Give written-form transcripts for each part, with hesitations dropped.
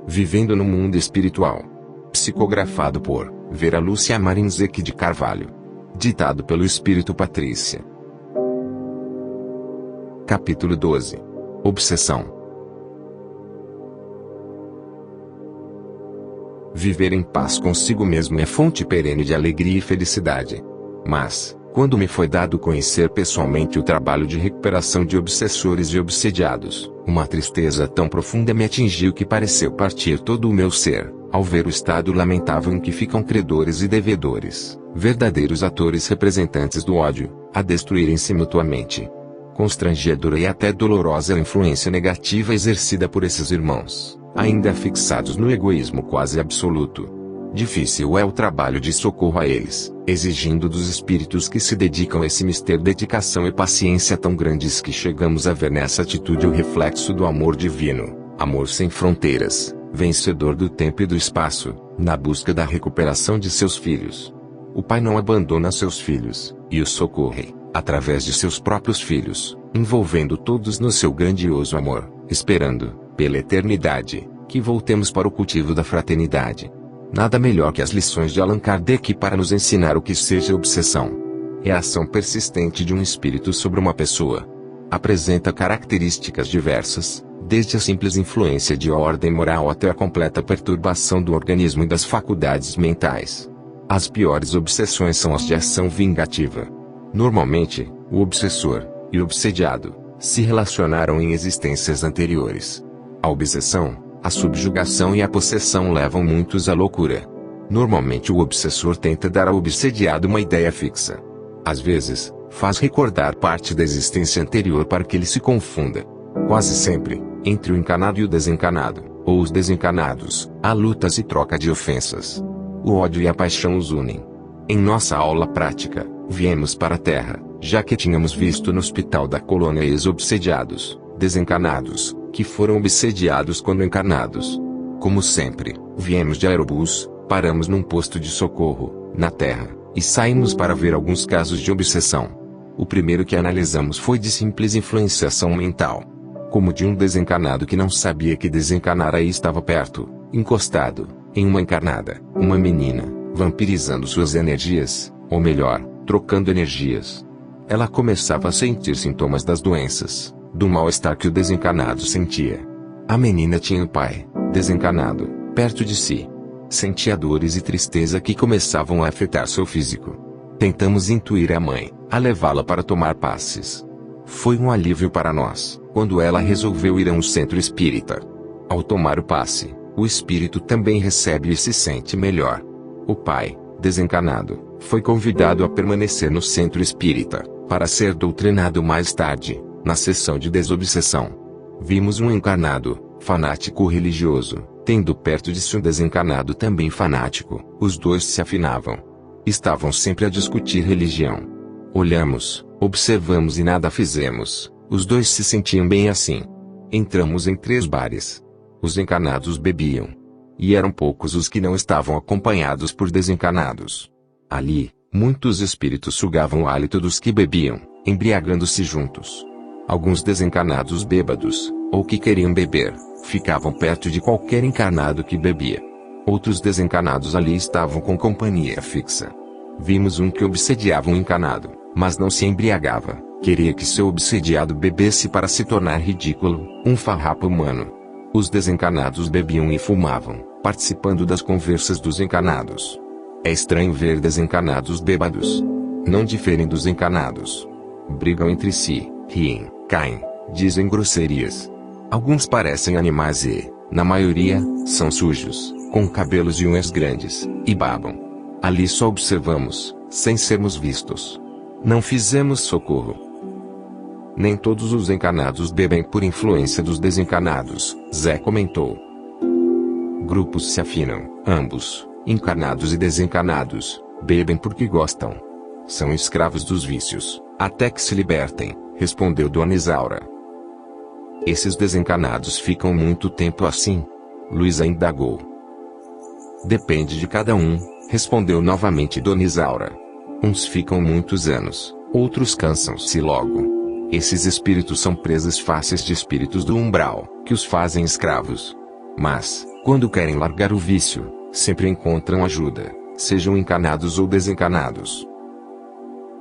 Vivendo no Mundo Espiritual. Psicografado por Vera Lúcia Marinzec de Carvalho. Ditado pelo Espírito Patrícia. Capítulo 12. Obsessão. Viver em paz consigo mesmo é fonte perene de alegria e felicidade. Mas, quando me foi dado conhecer pessoalmente o trabalho de recuperação de obsessores e obsediados, uma tristeza tão profunda me atingiu que pareceu partir todo o meu ser, ao ver o estado lamentável em que ficam credores e devedores, verdadeiros atores representantes do ódio, a destruírem-se mutuamente. Constrangedora e até dolorosa a influência negativa exercida por esses irmãos, ainda fixados no egoísmo quase absoluto. Difícil é o trabalho de socorro a eles, exigindo dos espíritos que se dedicam a esse mistério dedicação e paciência tão grandes que chegamos a ver nessa atitude o reflexo do amor divino, amor sem fronteiras, vencedor do tempo e do espaço, na busca da recuperação de seus filhos. O Pai não abandona seus filhos, e os socorre, através de seus próprios filhos, envolvendo todos no seu grandioso amor, esperando, pela eternidade, que voltemos para o cultivo da fraternidade. Nada melhor que as lições de Allan Kardec para nos ensinar o que seja obsessão. É a ação persistente de um espírito sobre uma pessoa. Apresenta características diversas, desde a simples influência de ordem moral até a completa perturbação do organismo e das faculdades mentais. As piores obsessões são as de ação vingativa. Normalmente, o obsessor e o obsediado se relacionaram em existências anteriores. A obsessão, a subjugação e a possessão levam muitos à loucura. Normalmente o obsessor tenta dar ao obsediado uma ideia fixa. Às vezes, faz recordar parte da existência anterior para que ele se confunda. Quase sempre, entre o encanado e o desencanado, ou os desencanados, há lutas e troca de ofensas. O ódio e a paixão os unem. Em nossa aula prática, viemos para a Terra, já que tínhamos visto no hospital da colônia ex-obsediados, desencanados, que foram obsediados quando encarnados. Como sempre, viemos de aerobus, paramos num posto de socorro, na Terra, e saímos para ver alguns casos de obsessão. O primeiro que analisamos foi de simples influenciação mental. Como de um desencanado que não sabia que desencanara e estava perto, encostado, em uma encarnada, uma menina, vampirizando suas energias, ou melhor, trocando energias. Ela começava a sentir sintomas das doenças, do mal-estar que o desencanado sentia. A menina tinha o pai, desencanado, perto de si. Sentia dores e tristeza que começavam a afetar seu físico. Tentamos intuir a mãe, a levá-la para tomar passes. Foi um alívio para nós, quando ela resolveu ir a um centro espírita. Ao tomar o passe, o espírito também recebe e se sente melhor. O pai, desencanado, foi convidado a permanecer no centro espírita, para ser doutrinado mais tarde, na sessão de desobsessão. Vimos um encarnado, fanático religioso, tendo perto de si um desencanado também fanático. Os dois se afinavam. Estavam sempre a discutir religião. Olhamos, observamos e nada fizemos. Os dois se sentiam bem assim. Entramos em 3 bares. Os encarnados bebiam. E eram poucos os que não estavam acompanhados por desencanados. Ali, muitos espíritos sugavam o hálito dos que bebiam, embriagando-se juntos. Alguns desencanados bêbados, ou que queriam beber, ficavam perto de qualquer encarnado que bebia. Outros desencanados ali estavam com companhia fixa. Vimos um que obsediava um encanado, mas não se embriagava, queria que seu obsediado bebesse para se tornar ridículo, um farrapo humano. Os desencanados bebiam e fumavam, participando das conversas dos encanados. É estranho ver desencanados bêbados. Não diferem dos encanados. Brigam entre si, riem, caem, dizem grosserias. Alguns parecem animais e, na maioria, são sujos, com cabelos e unhas grandes, e babam. Ali só observamos, sem sermos vistos. Não fizemos socorro. Nem todos os encarnados bebem por influência dos desencanados, Zé comentou. Grupos se afinam, ambos, encarnados e desencanados, bebem porque gostam. São escravos dos vícios, até que se libertem, respondeu Dona Isaura. Esses desencanados ficam muito tempo assim? Luísa indagou. Depende de cada um, respondeu novamente Dona Isaura. Uns ficam muitos anos, outros cansam-se logo. Esses espíritos são presas fáceis de espíritos do umbral, que os fazem escravos. Mas, quando querem largar o vício, sempre encontram ajuda, sejam encanados ou desencanados.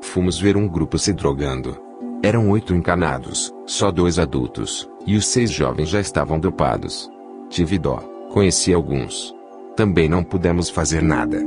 Fomos ver um grupo se drogando. Eram 8 encanados, só 2 adultos, e os 6 jovens já estavam dopados. Tive dó, conheci alguns. Também não pudemos fazer nada.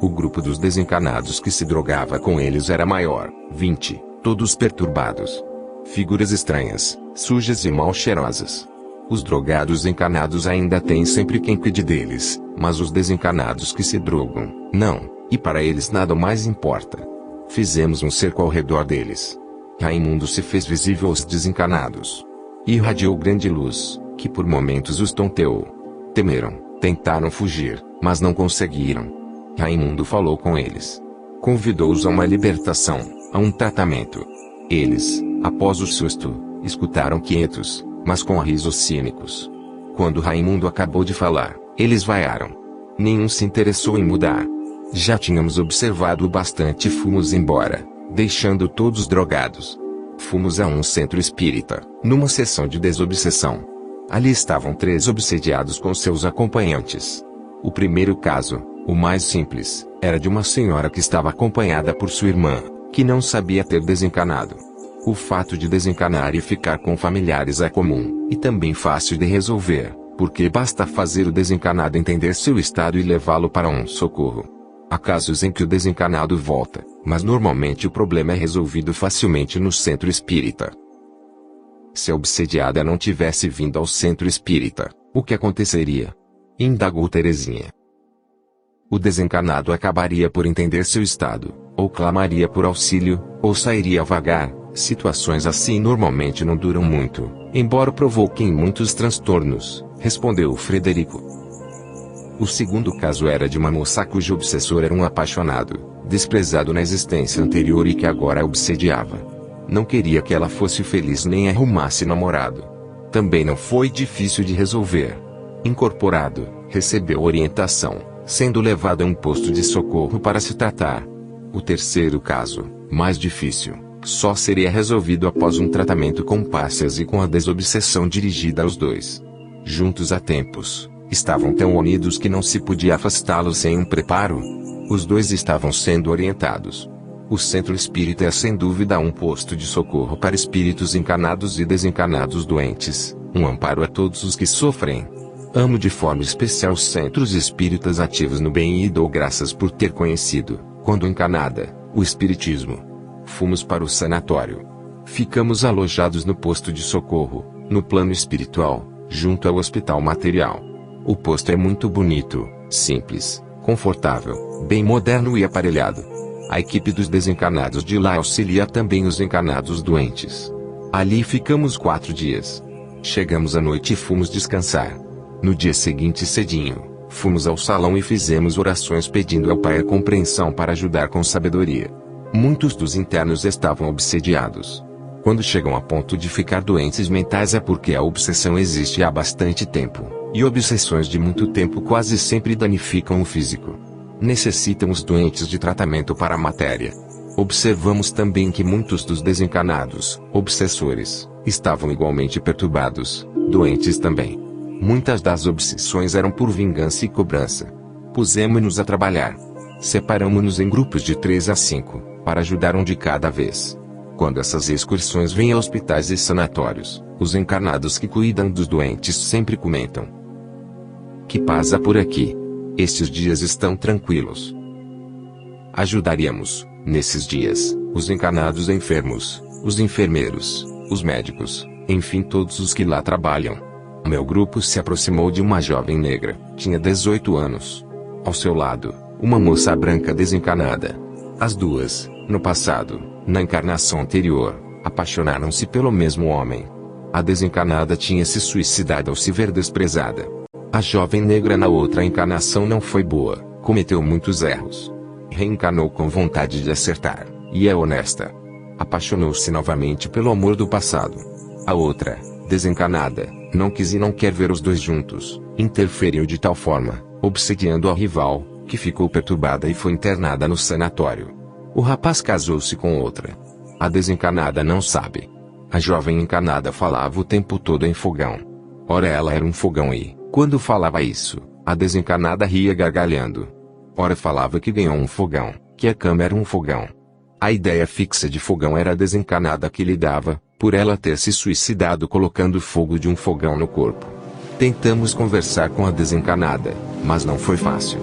O grupo dos desencanados que se drogava com eles era maior, 20, todos perturbados. Figuras estranhas, sujas e mal cheirosas. Os drogados encanados ainda têm sempre quem cuide deles, mas os desencanados que se drogam, não, e para eles nada mais importa. Fizemos um cerco ao redor deles. Raimundo se fez visível aos desencanados. Irradiou grande luz, que por momentos os tonteou. Temeram, tentaram fugir, mas não conseguiram. Raimundo falou com eles. Convidou-os a uma libertação, a um tratamento. Eles, após o susto, escutaram quietos, mas com risos cínicos. Quando Raimundo acabou de falar, eles vaiaram. Nenhum se interessou em mudar. Já tínhamos observado bastante e fomos embora, deixando todos drogados. Fomos a um centro espírita, numa sessão de desobsessão. Ali estavam 3 obsediados com seus acompanhantes. O primeiro caso, o mais simples, era de uma senhora que estava acompanhada por sua irmã, que não sabia ter desencanado. O fato de desencanar e ficar com familiares é comum, e também fácil de resolver, porque basta fazer o desencanado entender seu estado e levá-lo para um socorro. Há casos em que o desencanado volta, mas normalmente o problema é resolvido facilmente no centro espírita. Se a obsediada não tivesse vindo ao centro espírita, o que aconteceria? Indagou Terezinha. O desencanado acabaria por entender seu estado, ou clamaria por auxílio, ou sairia a vagar. Situações assim normalmente não duram muito, embora provoquem muitos transtornos, respondeu Frederico. O segundo caso era de uma moça cujo obsessor era um apaixonado, desprezado na existência anterior e que agora a obsediava. Não queria que ela fosse feliz nem arrumasse namorado. Também não foi difícil de resolver. Incorporado, recebeu orientação, sendo levado a um posto de socorro para se tratar. O terceiro caso, mais difícil, só seria resolvido após um tratamento com pássaras e com a desobsessão dirigida aos 2. Juntos há tempos, estavam tão unidos que não se podia afastá-los sem um preparo. Os 2 estavam sendo orientados. O centro espírita é sem dúvida um posto de socorro para espíritos encanados e desencanados doentes, um amparo a todos os que sofrem. Amo de forma especial os centros espíritas ativos no bem e dou graças por ter conhecido, quando encanada, o espiritismo. Fomos para o sanatório. Ficamos alojados no posto de socorro, no plano espiritual, junto ao hospital material. O posto é muito bonito, simples, confortável, bem moderno e aparelhado. A equipe dos desencanados de lá auxilia também os encanados doentes. Ali ficamos 4 dias. Chegamos à noite e fomos descansar. No dia seguinte cedinho, fomos ao salão e fizemos orações pedindo ao Pai a compreensão para ajudar com sabedoria. Muitos dos internos estavam obsediados. Quando chegam a ponto de ficar doentes mentais é porque a obsessão existe há bastante tempo, e obsessões de muito tempo quase sempre danificam o físico. Necessitam os doentes de tratamento para a matéria. Observamos também que muitos dos desencanados, obsessores, estavam igualmente perturbados, doentes também. Muitas das obsessões eram por vingança e cobrança. Pusemos-nos a trabalhar. Separamos-nos em grupos de 3 a 5, para ajudar um de cada vez. Quando essas excursões vêm a hospitais e sanatórios, os encarnados que cuidam dos doentes sempre comentam: que paz há por aqui. Estes dias estão tranquilos. Ajudaríamos, nesses dias, os encarnados enfermos, os enfermeiros, os médicos, enfim todos os que lá trabalham. Meu grupo se aproximou de uma jovem negra, tinha 18 anos. Ao seu lado, uma moça branca desencanada. As duas, no passado, na encarnação anterior, apaixonaram-se pelo mesmo homem. A desencanada tinha se suicidado ao se ver desprezada. A jovem negra na outra encarnação não foi boa, cometeu muitos erros. Reencarnou com vontade de acertar, e é honesta. Apaixonou-se novamente pelo amor do passado. A outra, desencanada, não quis e não quer ver os 2 juntos, interferiu de tal forma, obsediando a rival, que ficou perturbada e foi internada no sanatório. O rapaz casou-se com outra. A desencanada não sabe. A jovem encanada falava o tempo todo em fogão. Ora ela era um fogão e, Quando falava isso, a desencarnada ria gargalhando. Ora falava que ganhou um fogão, que a cama era um fogão. A ideia fixa de fogão era a desencarnada que lhe dava, por ela ter se suicidado colocando fogo de um fogão no corpo. Tentamos conversar com a desencarnada, mas não foi fácil.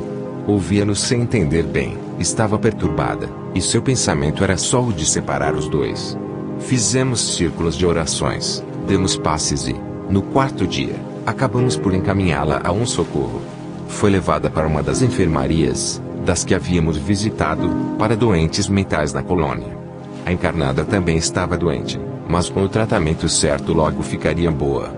Ouvia-nos sem entender bem, estava perturbada, e seu pensamento era só o de separar os dois. Fizemos círculos de orações, demos passes e, no quarto dia, acabamos por encaminhá-la a um socorro. Foi levada para uma das enfermarias, das que havíamos visitado, para doentes mentais na colônia. A encarnada também estava doente, mas com o tratamento certo logo ficaria boa.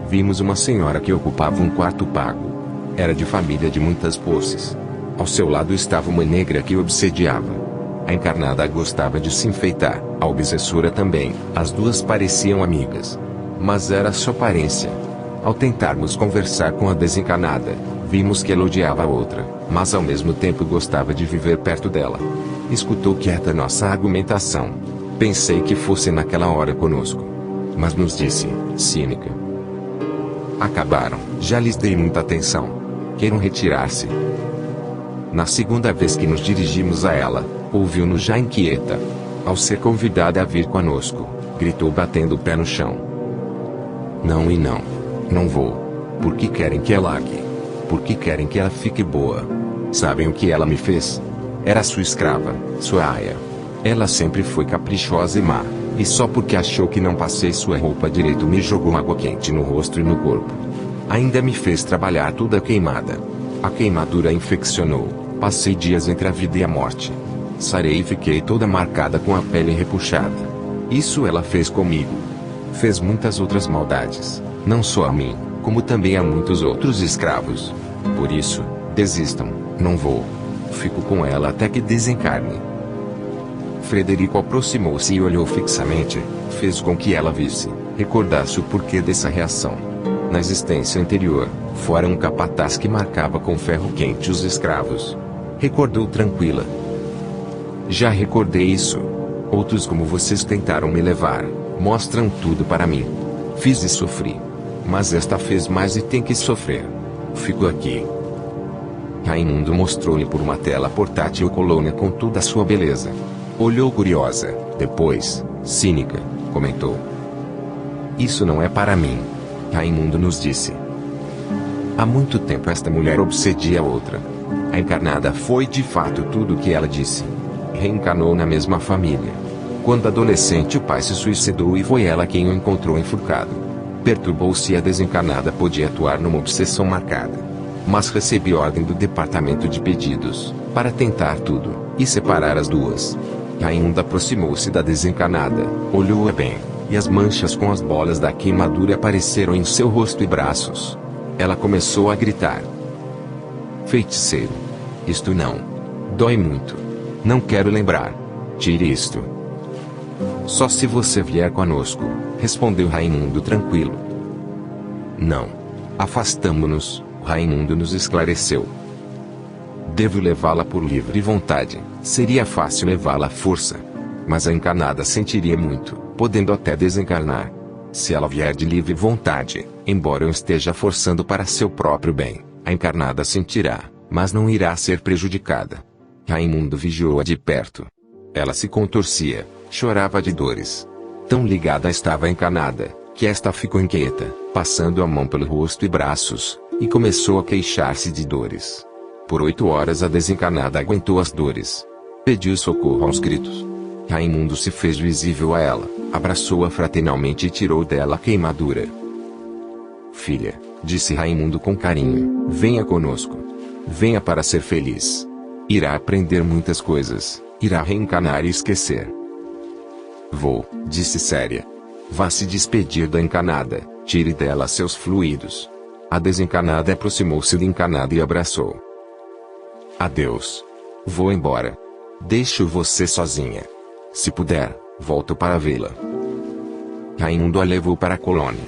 Vimos uma senhora que ocupava um quarto pago. Era de família de muitas posses. Ao seu lado estava uma negra que obsediava. A encarnada gostava de se enfeitar, a obsessora também, as duas pareciam amigas. Mas era só aparência. Ao tentarmos conversar com a desencarnada, vimos que ela odiava a outra, mas ao mesmo tempo gostava de viver perto dela. Escutou quieta nossa argumentação. Pensei que fosse naquela hora conosco. Mas nos disse, cínica: acabaram, já lhes dei muita atenção. Queiram retirar-se. Na segunda vez que nos dirigimos a ela, ouviu-nos já inquieta. Ao ser convidada a vir conosco, gritou batendo o pé no chão: não e não. Não vou. Por que querem que ela largue? Por que querem que ela fique boa? Sabem o que ela me fez? Era sua escrava, sua aia. Ela sempre foi caprichosa e má, e só porque achou que não passei sua roupa direito me jogou água quente no rosto e no corpo. Ainda me fez trabalhar toda queimada. A queimadura infeccionou, passei dias entre a vida e a morte. Sarei e fiquei toda marcada com a pele repuxada. Isso ela fez comigo. Fez muitas outras maldades. Não só a mim, como também a muitos outros escravos. Por isso, desistam, não vou. Fico com ela até que desencarne. Frederico aproximou-se e olhou fixamente, fez com que ela visse, recordasse o porquê dessa reação. Na existência anterior, fora um capataz que marcava com ferro quente os escravos. Recordou tranquila. Já recordei isso. Outros como vocês tentaram me levar, mostram tudo para mim. Fiz e sofri. Mas esta fez mais e tem que sofrer. Fico aqui. Raimundo mostrou-lhe por uma tela portátil colônia com toda a sua beleza. Olhou curiosa, depois, cínica, comentou: isso não é para mim. Raimundo nos disse: há muito tempo esta mulher obsedia a outra. A encarnada foi de fato tudo o que ela disse. Reencarnou na mesma família. Quando adolescente o pai se suicidou e foi ela quem o encontrou enforcado. Perturbou-se e a desencarnada podia atuar numa obsessão marcada. Mas recebi ordem do departamento de pedidos, para tentar tudo, e separar as duas. Raimundo aproximou-se da desencarnada, olhou-a bem, e as manchas com as bolas da queimadura apareceram em seu rosto e braços. Ela começou a gritar: feiticeiro! Isto não. Dói muito. Não quero lembrar. Tire isto. Só se você vier conosco, respondeu Raimundo tranquilo. Não. Afastamo-nos, Raimundo nos esclareceu. Devo levá-la por livre vontade, seria fácil levá-la à força. Mas a encarnada sentiria muito, podendo até desencarnar. Se ela vier de livre vontade, embora eu esteja forçando para seu próprio bem, a encarnada sentirá, mas não irá ser prejudicada. Raimundo vigiou-a de perto. Ela se contorcia, chorava de dores. Tão ligada estava a encarnada, que esta ficou inquieta, passando a mão pelo rosto e braços, e começou a queixar-se de dores. Por 8 horas a desencarnada aguentou as dores. Pediu socorro aos gritos. Raimundo se fez visível a ela, abraçou-a fraternalmente e tirou dela a queimadura. Filha, disse Raimundo com carinho, venha conosco. Venha para ser feliz. Irá aprender muitas coisas, irá reencarnar e esquecer. Vou, disse séria. Vá se despedir da encarnada, tire dela seus fluidos. A desencarnada aproximou-se da encarnada e abraçou. Adeus. Vou embora. Deixo você sozinha. Se puder, volto para vê-la. Raimundo a levou para a colônia.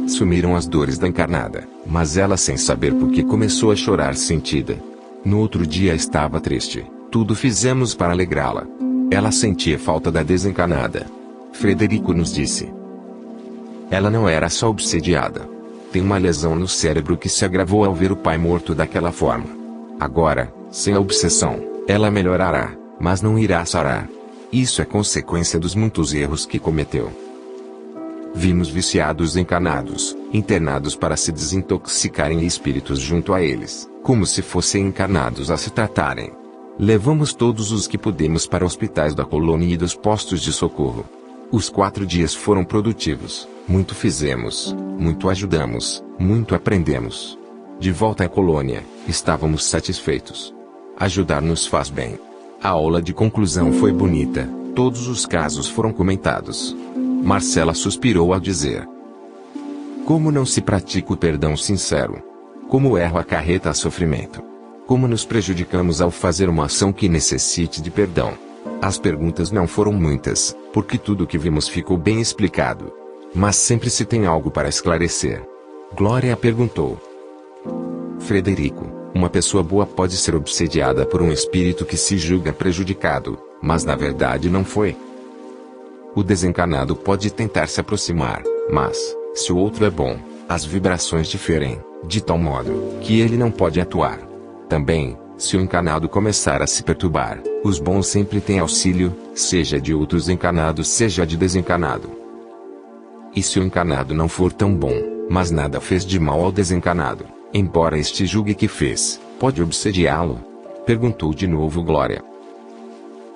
Sumiram as dores da encarnada, mas ela sem saber por que começou a chorar sentida. No outro dia estava triste, tudo fizemos para alegrá-la. Ela sentia falta da desencarnada. Frederico nos disse: ela não era só obsediada. Tem uma lesão no cérebro que se agravou ao ver o pai morto daquela forma. Agora, sem a obsessão, ela melhorará, mas não irá sarar. Isso é consequência dos muitos erros que cometeu. Vimos viciados encarnados, internados para se desintoxicarem e espíritos junto a eles, como se fossem encarnados a se tratarem. Levamos todos os que pudemos para hospitais da colônia e dos postos de socorro. Os 4 dias foram produtivos, muito fizemos, muito ajudamos, muito aprendemos. De volta à colônia, estávamos satisfeitos. Ajudar nos faz bem. A aula de conclusão foi bonita, todos os casos foram comentados. Marcela suspirou ao dizer: como não se pratica o perdão sincero? Como o erro acarreta sofrimento? Como nos prejudicamos ao fazer uma ação que necessite de perdão? As perguntas não foram muitas, porque tudo o que vimos ficou bem explicado. Mas sempre se tem algo para esclarecer. Glória perguntou: Frederico, uma pessoa boa pode ser obsediada por um espírito que se julga prejudicado, mas na verdade não foi? O desencarnado pode tentar se aproximar, mas, se o outro é bom, as vibrações diferem, de tal modo, que ele não pode atuar. Também, se o encarnado começar a se perturbar, os bons sempre têm auxílio, seja de outros encarnados seja de desencarnado. E se o encarnado não for tão bom, mas nada fez de mal ao desencarnado, embora este julgue que fez, pode obsediá-lo? Perguntou de novo Glória.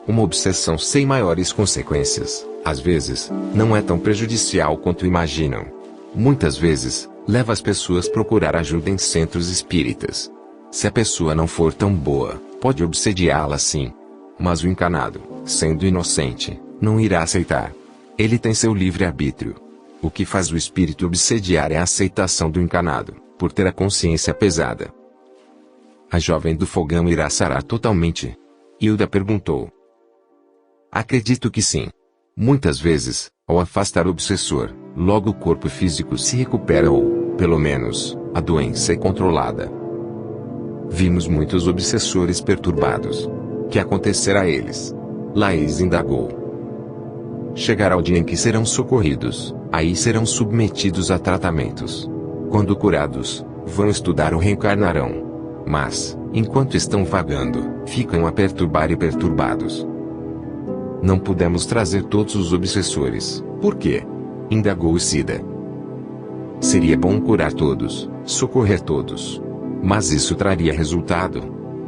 Uma obsessão sem maiores consequências, às vezes, não é tão prejudicial quanto imaginam. Muitas vezes, leva as pessoas a procurar ajuda em centros espíritas. Se a pessoa não for tão boa, pode obsediá-la sim. Mas o encarnado, sendo inocente, não irá aceitar. Ele tem seu livre-arbítrio. O que faz o espírito obsediar é a aceitação do encarnado, por ter a consciência pesada. A jovem do fogão irá sarar totalmente? Hilda perguntou. Acredito que sim. Muitas vezes, ao afastar o obsessor, logo o corpo físico se recupera ou, pelo menos, a doença é controlada. Vimos muitos obsessores perturbados. Que acontecerá a eles? Laís indagou. Chegará o dia em que serão socorridos, aí serão submetidos a tratamentos. Quando curados, vão estudar ou reencarnarão. Mas, enquanto estão vagando, ficam a perturbar e perturbados. Não pudemos trazer todos os obsessores, por quê? Indagou Cida. Seria bom curar todos, socorrer todos. Mas isso traria resultado?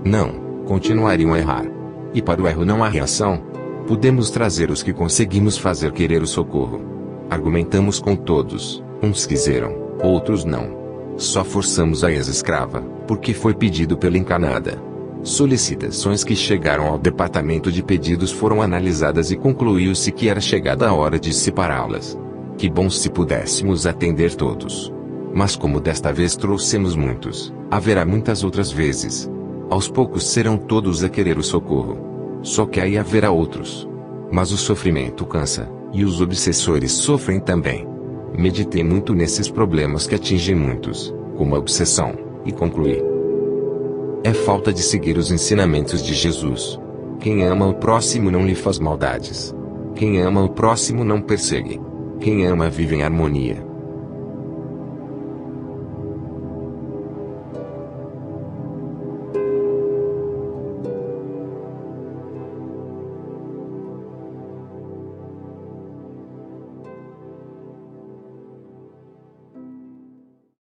Não, continuariam a errar. E para o erro não há reação? Podemos trazer os que conseguimos fazer querer o socorro. Argumentamos com todos, uns quiseram, outros não. Só forçamos a ex-escrava, porque foi pedido pela encarnada. Solicitações que chegaram ao departamento de pedidos foram analisadas e concluiu-se que era chegada a hora de separá-las. Que bom se pudéssemos atender todos. Mas como desta vez trouxemos muitos, haverá muitas outras vezes. Aos poucos serão todos a querer o socorro. Só que aí haverá outros. Mas o sofrimento cansa, e os obsessores sofrem também. Meditei muito nesses problemas que atingem muitos, como a obsessão, e concluí. É falta de seguir os ensinamentos de Jesus. Quem ama o próximo não lhe faz maldades. Quem ama o próximo não persegue. Quem ama vive em harmonia.